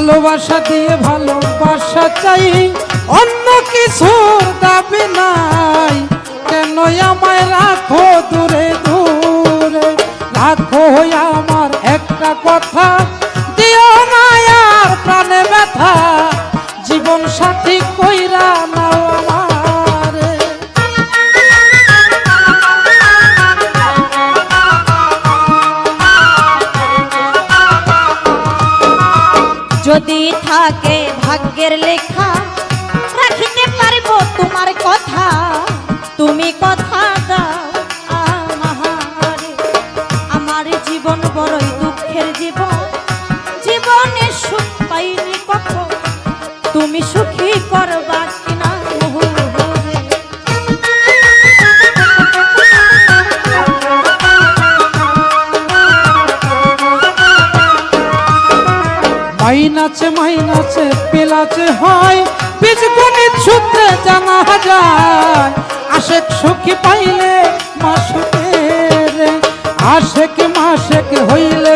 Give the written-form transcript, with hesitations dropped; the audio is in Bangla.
ভালোবাসা দিয়ে ভালোবাসা চাই, অন্য কিছুর দাবি নাই। কেন আমায় রাখো দূরে দূরে, রাখো আমার একটা কথা, দিও না আর প্রাণে ব্যথা, জীবন সাথী কইরা নাও আমারে। যদি থাকে ভাগ্যের লেখা, রাখিতে পারব তোমার কথা, তুমি কথা দাও আমারে। আমার জীবন বড়ই দুঃখের জীবন, জীবনে সুখ পাইনি কখন, তুমি সুখী করবা কিনা মোহরে। মাইনাচে মাইনাচে পেলাচে হয়, বীজগণিত সূত্রে জানা যায়। আশেক সুখী পাইলে মাসুকের, আশেক মাসেক হইলে